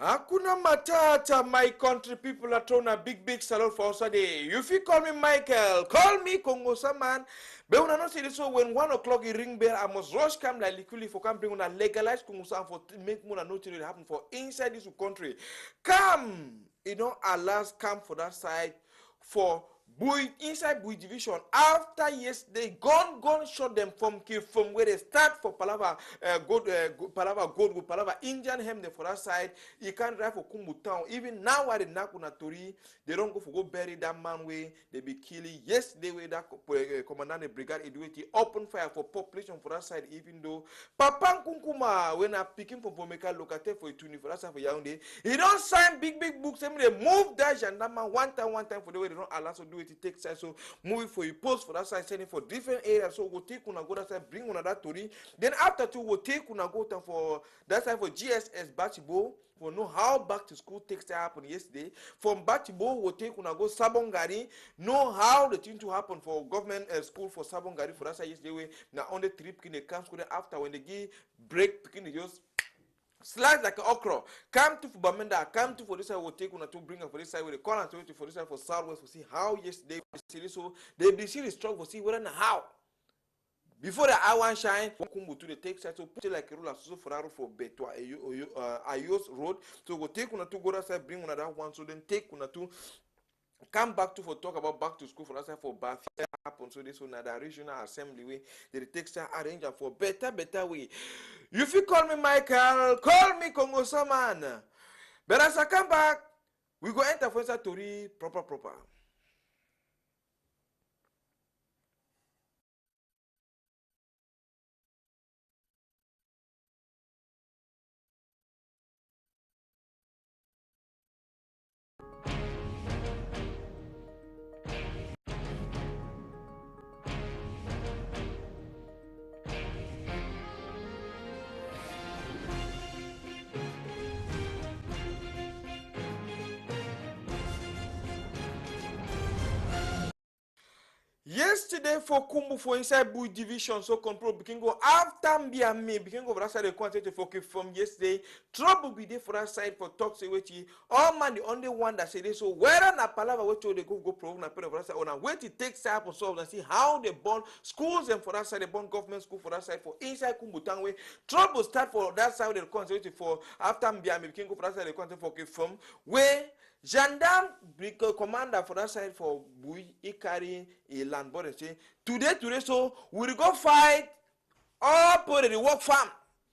Hakuna Matata, my country people are throwing a big salute for us today. You feel call me Michael, call me Congo Saman. But when I not say this, so when 1 o'clock you ring bell, I must rush come like liquidly for come bring on a legalized Congo Sam for make more nothing will happen for inside this country. Come, alas, come for that side for Bui inside Bui division after yesterday gone shot them from where they start for Palava Palava Indian hem for that side. You can't drive for Kumbu town. Even now at the Nakuna Tori, they don't go bury that man way. They be killing. Yesterday way that commandant the brigade Eduati open fire for population for that side. Even though Papa Kunkuma when I picking from Pomeka locate for Ituni for that side for Yaoundé, he don't sign big books. They move that gendarme one time for the way they don't allow to do it. It takes time. So move for you post for that side, sending for different areas. So we'll take una go that side, bring una that Tori. Then after two, we'll take una go down for that side for GSS Bachibo. For know how back to school takes to happen yesterday. From Bachibo, we'll take una go Sabongari. Know how the thing to happen for government school for Sabongari for that side yesterday. Now on the trip in the camp school after when they give break, picking the just slice like an okra. Come to Bamenda, come to for this side, we'll take una to bring up for this side with the corner to for this side for Southwest for see how yesterday see so they be serious struggle for see whether and how. Before the hour shine, Kumbu to the take side to put it like a rule so for Betwa Ayos Road. So we'll take una to go that side, bring una that one, so then take una to come back to for talk about back to school for that side for Bafia happen. So this one the regional assembly way they take side arrange for better way. If you call me Michael, call me Congo Saman. But as I come back, we go enter for Tori proper. Yesterday for Kumbu for inside Bui division, so control begin go after Mbiami, begin go for that side of quantity for from yesterday. Trouble be there for that side for talk say which all man the only one that say this. So where na palava which they go prove na for that side on a way to take side for solve and see how they born schools and for that side they born government school for that side for inside Kumbu town way. Trouble start for that side of the quantity for after Mbiami begin go for that side of quantity for from where gendarme commander for that side for Bui Ikari a land border say today so we go fight all for the work farm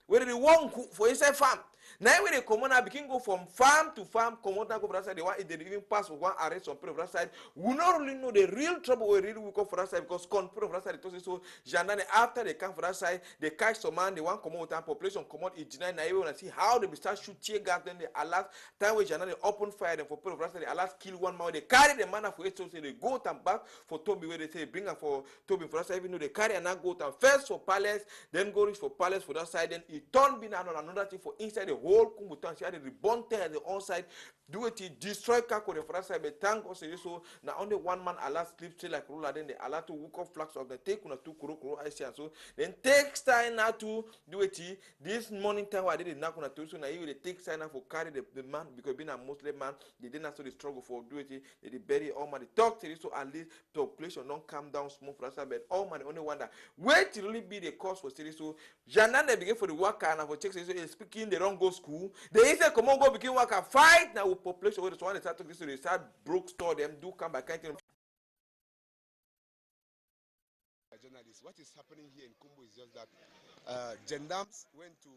where the work for inside farm. Now when they come on, I begin go from farm to farm, come on, go for that side. They want if they even pass for one arrest on people for that side. We not really know the real trouble we really will go for that side because con people for that side. They so gendarme after they come for that side, they catch some man, they want come out and population come out. It deny now even see how they start shoot tear gas. Then they alert time where gendarme open fire them for people for that side. They alert kill one man. They carry the man for it so they go and back for Toby where they say bring them for Toby for that side. Even though they carry and not go down first for Palace, then go reach for Palace for that side. Then it turn be on another thing for inside the whole Kumbutan. She had the reborn at the onside. Do it, destroy Kako for that side. But thank God, so now only one man allow sleep still like ruler. Then they allow to walk off flags of the take on a 2 kuro I see and so then takes time now to do it. This morning time I did it not gonna do so now you will take time now for carry the man because being a Muslim man they didn't have to struggle for do it. They bury all man. They talk to it so at least the population don't calm down small for that side. But all man only wonder where to really be the cause for series so Janan they begin for the worker and for check so speaking they don't go school. They say come on go begin worker fight now with population where the one they start to this so they start broke store them do come back can't journalists. What is happening here in Kumbu is just that gendarmes went to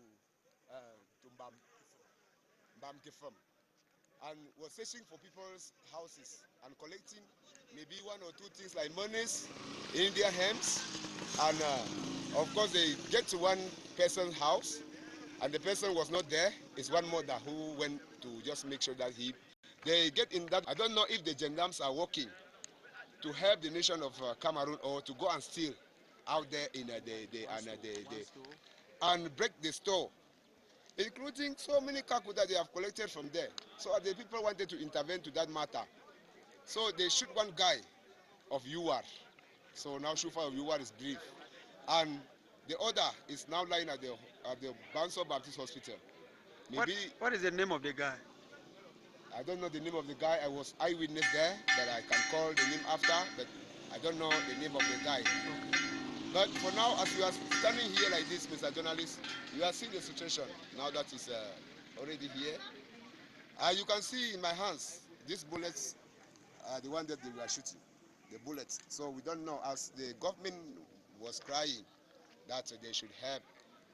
Mbamkefam and was searching for people's houses and collecting maybe 1 or 2 things like monies, India hams, and of course they get to one person's house and the person was not there. It's one mother who went to just make sure that they get in that. I don't know if the gendarmes are working to help the nation of Cameroon or to go and steal out there in and break the store, including so many kaku that they have collected from there. So the people wanted to intervene to that matter. So they shoot one guy of UR. So now Shufa of UR is brief. And the other is now lying at the Banso Baptist Hospital. Maybe What is the name of the guy? I don't know the name of the guy. I was eyewitness there, but I can call the name after. But I don't know the name of the guy. But for now, as you are standing here like this, Mr. Journalist, you are seeing the situation now that is already here. You can see in my hands, these bullets are the one that they were shooting, the bullets. So we don't know, as the government was crying that they should help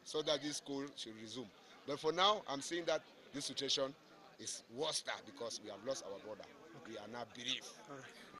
so that this school should resume. But for now, I'm seeing that this situation is worse because we have lost our brother. We are now bereaved.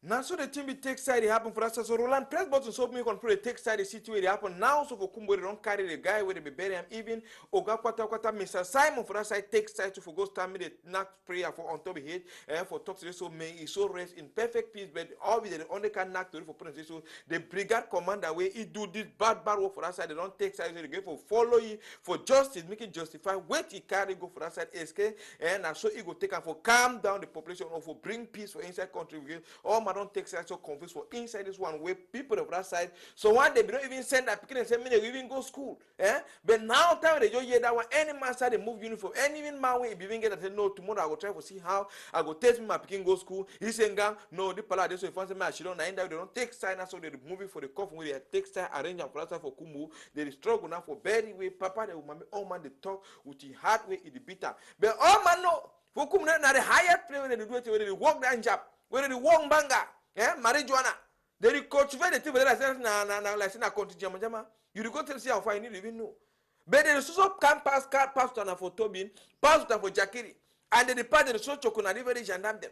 Now, so the thing we take side, it happen for us. So Roland, press button so me can put a take side the situation happen now. So for Kumbo, they don't carry the guy where they be bury him. Even Oga Kwata, Mr. Simon for us, I take side to for go stand me the next prayer for on top of head and for talk to this. So may he so rest in perfect peace. But all we the only can knock to for putting so the brigade commander where he do this bad work for us side. They don't take side. So they go for follow you for justice, make it justify. Wait, he carry go for us side SK and so he go take and for calm down the population or for bring peace for inside country. All my don't take side so confused for inside this one where people of that side. So one day we don't even send that pikin and say me they even go school. But now time they just hear that one any man side they move uniform. Any even man will even get that say no tomorrow I go try to see how I go test me my pikin go school. He saying gang no the pala they so if I say me she don't know that they don't take side now so they move it for the coffin where they take side arrange and for for Kumu. They struggle now for bury way papa they will all man they talk with the hard way in the bitter. But all man know for Kumu na the highest play when they do it when they walk that job. When they walk banga, marijuana, they cultivate the thing that says na like na country jama. You go tell see how far you need even know. But they also can pass pastor for Tobin, pastor for Jakiri, and they depart the so chokuna very gendarme them.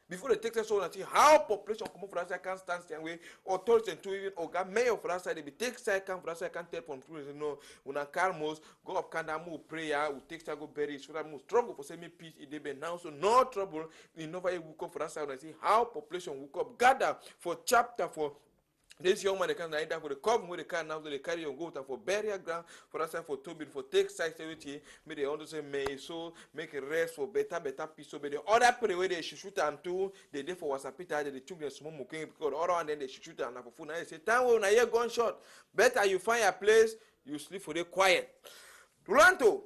Before they take us on and see how population come for us, I can stand stand way authorities and to even Oga mayor for us, they be take side come for us, I can tell from people no, when I calmos go up can move prayer, we take go bury, so that move struggle for semi peace, it be now so no trouble. We never woke up for us and see how population woke up gather for chapter for. This young man they can either for the coven where they can now they carry on go to for burial ground for us for Tobin for take side security. May they understand may so make a rest for better peace. So but the other people where they shoot them too, they did for was a pita they took the small muking because other and then they shoot them for food. And they say, time when I hear gunshot, better you find a place, you sleep for the quiet. Toronto.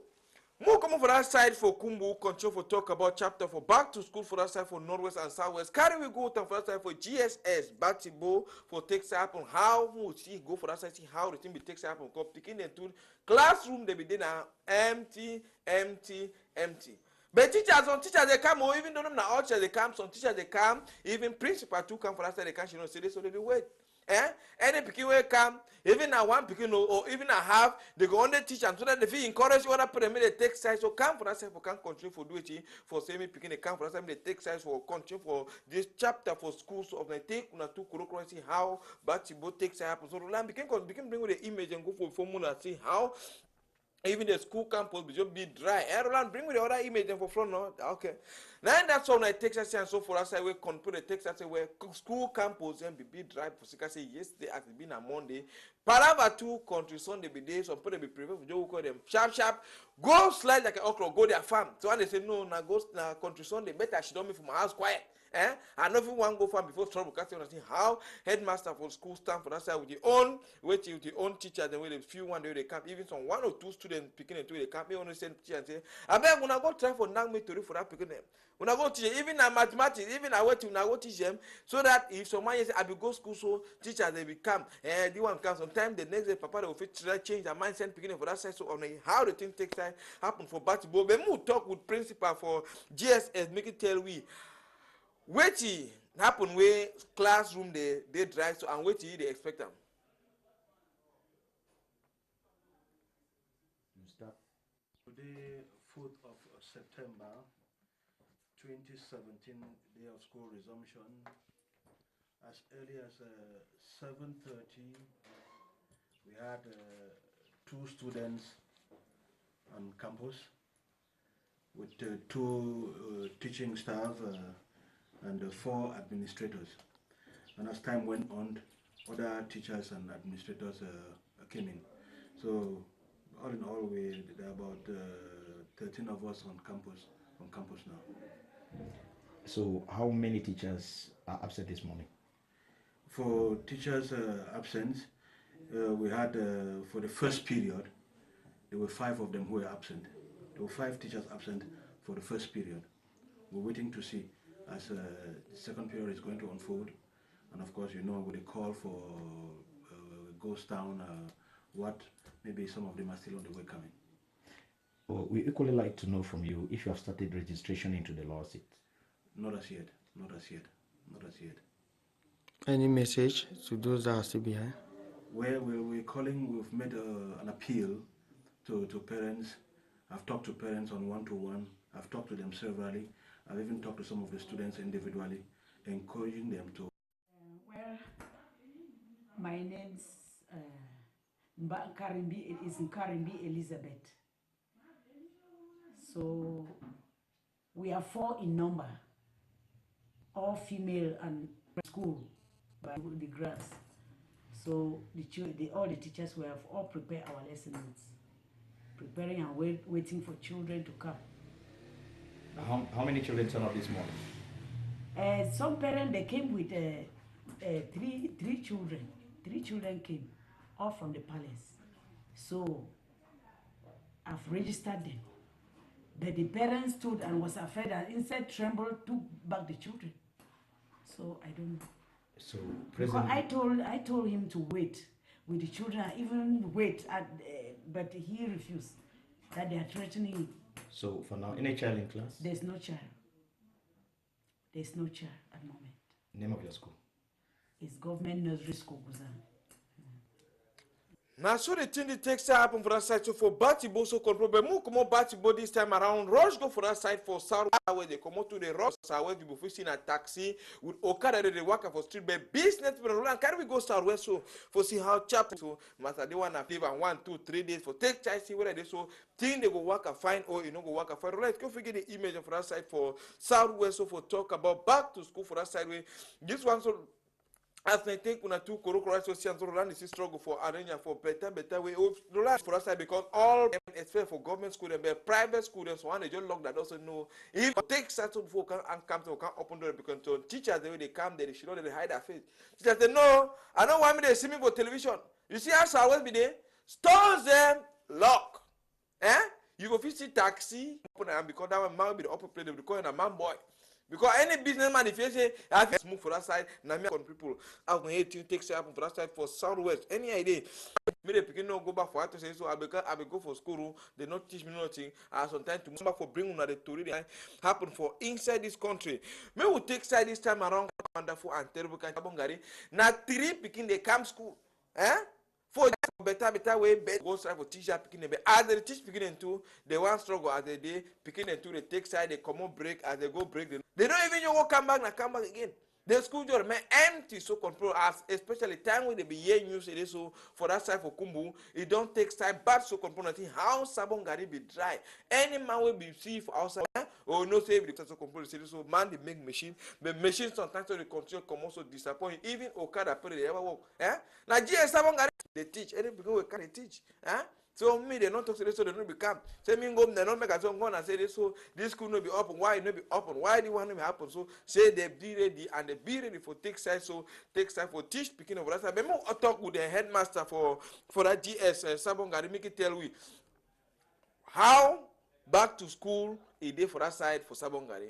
More coming for that side for Kumbu, control for talk about chapter for back to school for that side for Northwest and Southwest. Carry we go to for that side for GSS, back to Bo for takes up on how we see go for that side, see how the thing be takes up on cop picking them to classroom they be there empty. But teachers they come or even though them na all teachers they come, some teachers they come, even principal too come for that side they can't you know say this so they wait. Any pikin will come, even a one pikin or even a half, they go on the teach and so that if you encourage other people, they take size so come for us for can continue for do it for semi pikin they come for us they take size for continue for this chapter for schools of the take una two curriculum see how but both take size so Roland begin bring with the image and go for formula see how even the school campus will just be dry. Roland, bring me the other image and for front. No? Okay. Now that's all I Texas and so for us I will put the Texas where school campus and be dry for say yesterday as it been a Monday. Palava 2 country Sunday be days some put be prefer for Joe call them sharp. Go slide like an okra, go their farm. So when they say no, na go na country Sunday, better she don't me from my house quiet. And nothing one go farm before trouble. Because you see how headmaster for school stand for that side with the own waiting with the own teacher. Then with a few one day they camp. Even some 1 or 2 students picking into the camp. They only send teacher and say, I beg when I go try for nang me to read for that picking them. When I go teach even a mathematics, even I wait when I go teach them, so that if someone say I will go school, so teachers they will come. The one comes sometimes the next day, Papa they will try change their mindset picking for that side. So on how the thing takes time happen for basketball. But we talk with principal for GSS, make it tell we. Wetin happen wey classroom dey dry so and wetin dey expect am. Today, 4th of September 2017, day of school resumption. As early as 7:30, we had 2 students on campus with 2 teaching staff and 4 administrators. And as time went on, other teachers and administrators came in. So all in all, there are about 13 of us on campus now. So how many teachers are absent this morning? For teachers absent, we had for the first period, there were 5 of them who were absent. there were 5 teachers absent for the first period. We're waiting to see as the second period is going to unfold. And of course, you know, with a call for ghost town, what, maybe some of them are still on the way coming. Well, we equally like to know from you if you have started registration into the lawsuit. Not as yet, not as yet, not as yet. Any message to those that are still behind? Where we're calling, we've made an appeal to parents. I've talked to parents on one-to-one. I've talked to them severally. I've even talked to some of the students individually, encouraging them to. Well, my name's Karimbi. It is Karimbi Elizabeth. So we are 4 in number, all female and school by the grass. So all the teachers we have all prepared our lesson notes, preparing and waiting for children to come. How many children turn up this morning? Some parents, they came with three children. 3 children came, all from the palace. So I've registered them. But the parents stood and was afraid and instead trembled, took back the children. So I don't know. So because I told him to wait with the children, even wait, but he refused. That they are threatening him. So for now, any child in class? There's no child. There's no child at the moment. Name of your school? It's Government Nursery School, Guzan. Now, so the thing that takes happen for that side. So for Batibo, so control, but more come on Batibo this time around. Rush go for that side for South where they come out to the rush where people see a taxi with Okada they work for street. But business people and can we go southwest so for see how chap so master they want to live and 1, 2, 3 days for take charge see whether they so thing they go work a fine or you know go work a fine. Right, go figure the image for that side for southwest so for talk about back to school for that side way. This one so. As I think when I took Korokora Association run this struggle for arrange for better way of for us because all except for government school and private students one they just lock that doesn't know if take certain before and come to can open door because to teachers the way they come there they should not they hide their face. Teachers say no, I don't want me to see me for television. You see how I always be there? Stores them lock. You go see taxi open and because that one man be the upper plate they will call him a man boy. Because any businessman, if you say, I have to move for that side, now me on people, I'm going to take happen for that side for Southwest. Any idea? Me the pikin no go back for to say so. I be go for school. They not teach me nothing. I sometimes to move back for bring una the story that happen for inside this country. Me will take side this time around wonderful and terrible kind of bongari. Now 3 pikin they come school, for better way better go try for teacher picking them. As they teach picking them too, they want struggle as they day picking them too. They take side, they come on break as they go break. They don't even know what come back again. The school just remain empty, so control as especially time when they be here news it is so for that side for Kumbu, it don't take time but so control nothing how Sabon Gari be dry. Any man will be see for outside or no save the so control so man they make machine, but machine sometimes so they continue come also disappoint. Even Okada put they ever work. Now GS Sabon Gari they teach, any because we can't teach. So me they not talk to this so they don't become. Say me go they don't make a song and say this so this could not be open. Why it not be open? Why the one not be happen? So say they be ready and they be ready for take side so take side for teach speaking of that. But more talk with the headmaster for that GS Sabon Gari make it tell we how back to school a day for that side for Sabon Gari.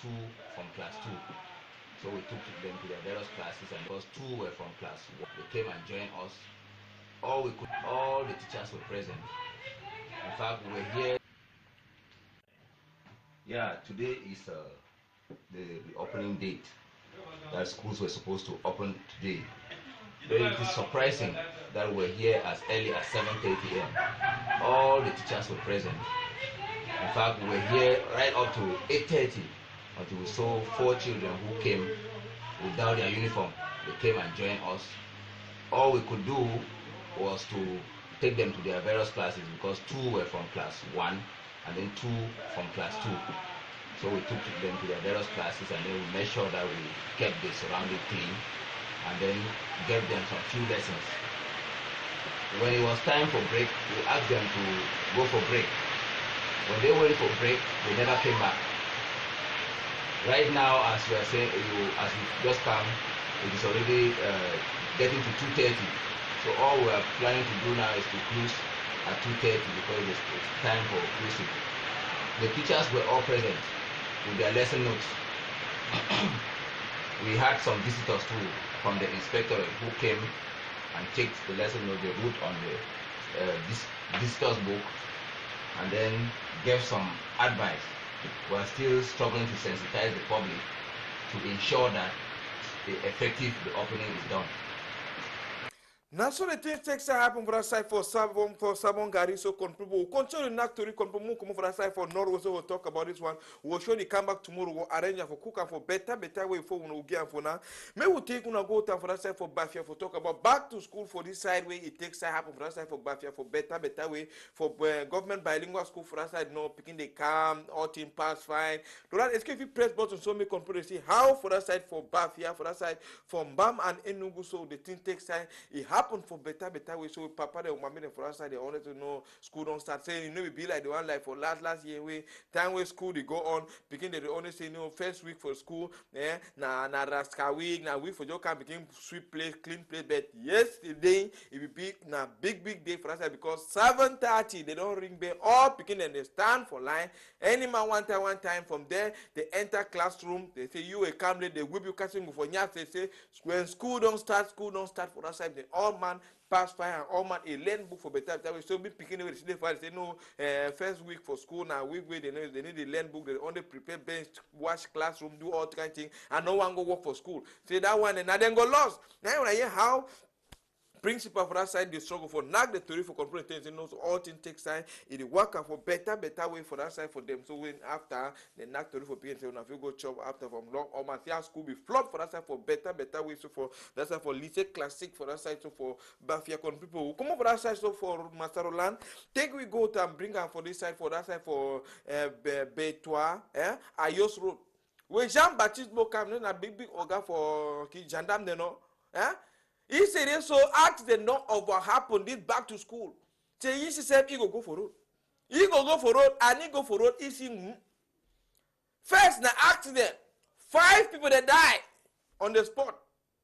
Two from class 2. So we took them to their various classes and because 2 were from class 1. They came and joined us. All the teachers were present. In fact, we were here. Yeah, today is the opening date that schools were supposed to open today. But it is surprising that we're here as early as 7:30 a.m. All the teachers were present. In fact, we were here right up to 8:30 until we saw 4 children who came without their uniform. They came and joined us. All we could do was to take them to their various classes because 2 were from class 1 and then 2 from class 2. So we took them to their various classes and then we made sure that we kept the surrounding clean and then gave them some few lessons. When it was time for break, we asked them to go for break. When they went for break, they never came back. Right now, as you are saying, as you just come, it is already getting to 2:30. So all we are planning to do now is to close at 2:30 because it's time for closing. The teachers were all present with their lesson notes. We had some visitors too from the inspectorate who came and checked the lesson note they wrote on the visitors book and then gave some advice. We are still struggling to sensitize the public to ensure that the opening is done. Now, so the things takes to happen for that side for Sabon Gari, so we'll continue not to come for that side for Norway, so we'll talk about this one. We'll surely come back tomorrow, we'll arrange for cook and for better way for when we get for now. Maybe we'll take una go time for that side for Bafia for talk about back to school for this side way it takes to happen for that side for Bafia for better way for government bilingual school for that side, no picking the calm, all team pass fine. To that, if you press button, so make computer see how for that side for Bafia, for that side from Bam and Enugu, so the thing takes time. It happen for better way. So papa the mama for us they wanted to know school don't start saying you know we be like the one like for last year way time where school they go on begin they only say first week for school na raska week na week for your can begin sweep place clean place but yesterday it will be na big day for us because 7:30 they don't ring bell all begin and they stand for line any man one time from there they enter classroom they say you a come late they whip you catching for nyas they say when school don't start for us side they all man pass fire and all man a learn book for better way. So be picking with the file say no first week for school now week where they need the learn book they only prepare bench wash classroom do all kind of thing and no one go work for school say that one and now then go lost. Now when I hear how principal for that side they struggle for knock the theory for control things you know so all things take time it work for better way for that side for them so when after the knock theory for parents when if you go chop after from long or my school be flop for that side for better way so for that side for lycée classic for that side so for Bafia con people who come over that side so for Masaroland take we go to and bring her for this side for that side for Betois Ayos Road where Jean-Baptiste Bokam na big organ for gendarme they know he said so ask the know of what happened this back to school. Say he said he go for road. He go for road and he go for road. He see first na accident. 5 people that die on the spot.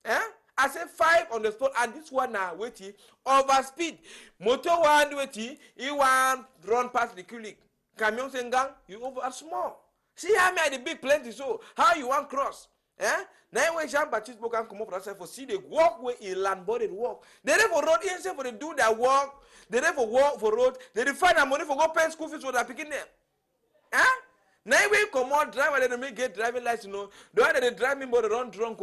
I said 5 on the spot and this one now waiting over speed. Motor one waiting. He want run past the clinic. Camion sengang you over small. See how many the big plenty so how you want cross. Now when Jean-Baptiste Bokan come up for for see the walk where he land body walk. They for road instead for they do that walk. They for walk for road. They find the money for go pay school fees for that picking them. Now when come out driver they make get driving license the one that they drive me but they run drunk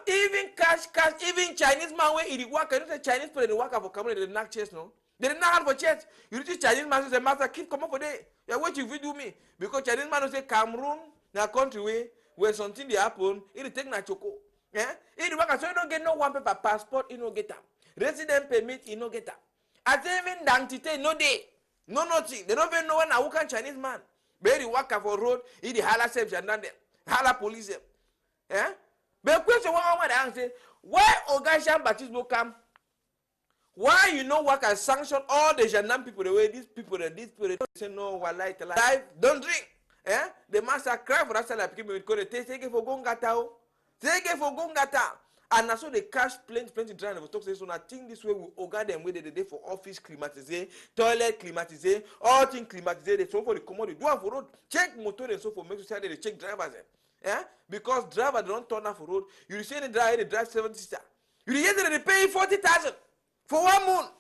even cash even Chinese man when he work I don't say Chinese people they work for company they knock chest no. They did not have for chest. You see Chinese man say master keep come up for day. Yeah what you do me because Chinese man say Cameroon na country way when something they happen, it take na choco. It work so you don't get no one paper passport, you no get them. Resident permit, you no get them. As even identity, no day, no nothing. They don't even know when who can Chinese man. Very work for road, it the hala self and then hala police. But question what I say, why Ogashan Baptiste will come? Why you know what can sanction all the Janam people the way these people they say no life don't drink. The master cry for that like people because they take for gongata. Take for gongata. And so they cash plenty drive for talk say so I think this way we organ them with the day for office climatize, toilet climatize, all things climatize, they so for the commodity. Do for road, check motor and so for make sure they check drivers. Because driver don't turn up for road. You see the drive 70 star. You hear they pay 40,000 for 1 month.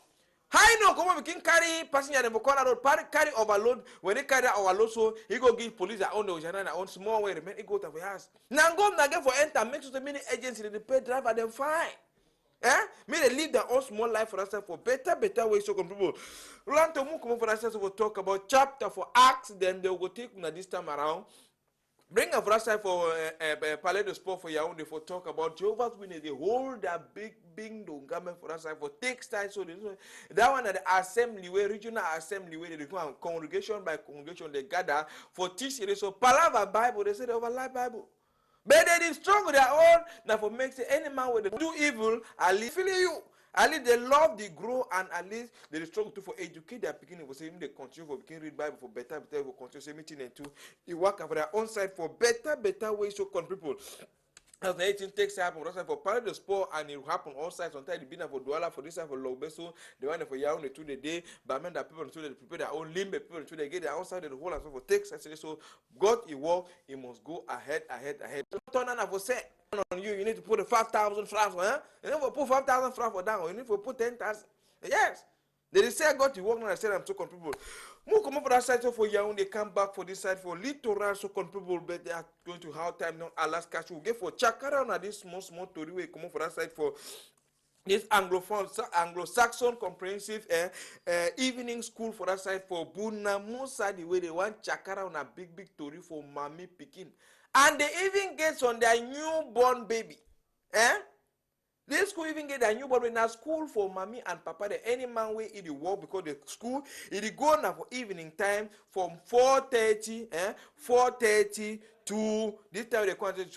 How you know come on we can carry passenger and for corner road carry overload when they carry overload so he go give police their own their own small way remain he go to the house. Now go na get for enter make sure the many agency they pay driver them fine. Me they live their own small life for us for better way so come people. Run to move come for us to talk about chapter for acts then they will take na this time around. Bring a verse for Palais de Sport for Yaoundé for talk about Jehovah's Witness. They hold that big garment for us for takes time. So that one at the assembly way, regional assembly way, they go congregation by congregation, they gather for teaching. So Palava Bible, they say they overlap Bible. But they did strong with their own. Now for make say any man with do evil, at least feel you. At least they love, they grow, and at least they struggle to for educate their beginning. For saying they continue for begin read Bible for better, for continue say meeting and two. They work for their own side for better ways to con people. As the 18 takes happen, for part of the sport, and it will happen all sides. Sometimes the dinner for Douala, for this side for Logbeso, the one for Yaoundé to the day, but men that people until they prepare their own limb, people until they get their outside of the whole and so for takes. So God, he walk, he must go ahead. Turn on for say on you, you need to put a 5,000 francs, huh? You need to put 5,000 francs for down, you need to put 10,000. Yes. They say God to work now. I said I'm so people. More come up for that side so for Yaoundé, they come back for this side for littoral so people, but they are going to have time now. Alaska will get for Chakara on this small story way come up for that side for this Anglo-Saxon comprehensive evening school for that side for Bunamusa, the way they want Chakara on a big story for Mami Pikin. And they even get on their newborn baby. This school even get a newborn in a school for mommy and papa. The any man way in the work because the school it go now for evening time from 4:30 to this time they contact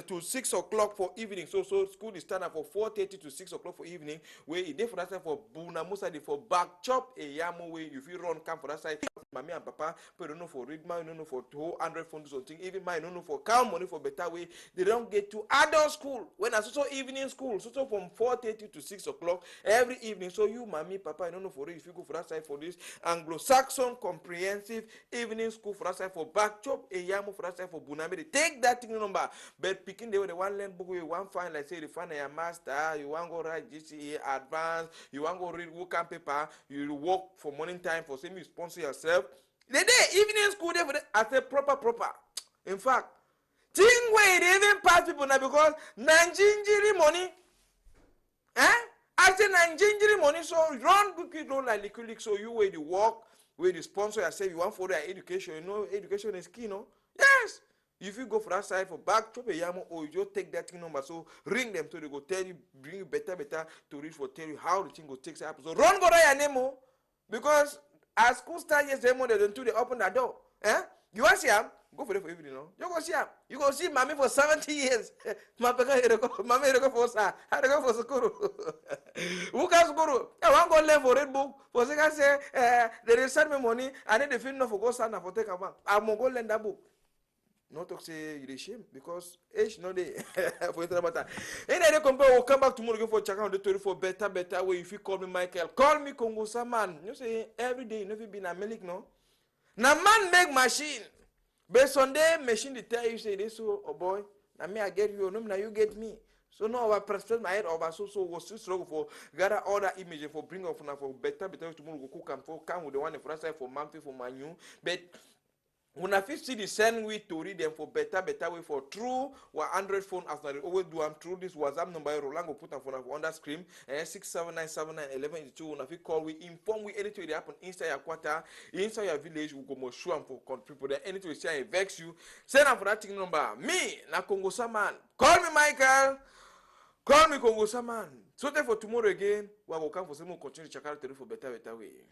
to 6 o'clock for evening. So school is stand up for 4:30 to 6 o'clock for evening. Where it for that side for Buna Musa for back chop a yamo way if you run come for that side. Mommy and papa, but don't know for read man, don't know for 200 funds or thing. Even mine don't know for count money for better way. They don't get to adult school when I so evening school. So from 4:30 to 6 o'clock every evening. So you, mommy, papa, I don't know for it if you go for that side for this Anglo-Saxon comprehensive evening school for that side for back chop a yamo for that side for Bunami. They take that thing number, but picking they were the one learn book you want find like say the find a master, you want go write GCE advanced, you want go read work and paper, you work for morning time for same you sponsor yourself. The day evening school day for the, I say proper. In fact, thing where they even pass people now because Nigerian money. I say Nigerian money, so run quickly, don't like liquid. So you where the work, where the sponsor yourself, you want for their education. You know, education is key, no? Yes. If you go for that side for back, chop a yamo, or you just take that thing number, so ring them so they go tell you, bring you better to reach for tell you how the thing go take up. So run go there your name, because as school start yesterday morning, they open that door. You want to see him? Go for it for evening, no? You go see him. You go see mommy for 70 years. Mommy go for sa. I go for school. Who can school? I want go learn for read book. For second say, they send me money. I need the film for go stand for take a bank. I'm gonna go learn that book. Not to say you shame because age no day for it about that. And I compare will come back tomorrow again for check out the 24 better way. If you call me Michael, call me Congo Saman. You say every day you never been a melik, no? Now man make machine. But Sunday machine they tell you say this so oh boy. Now me I get you, no now you get me. So now I press my head over so was still struggle for gather other images for bring up for better tomorrow go cook and for come with the one for side for Mampi for Manu. But when I see the same way to read them for better way for true 100 phone as I always do I'm through this WhatsApp number Roland put on phone on that screen and 679791182 when I call we inform we anything that happen inside your quarter inside your village we go more sure for people that anything we say vex you send them for that thing number me na Congo Saman call me Michael call me Congo Saman so therefore tomorrow again we will come for some continue check out for better way.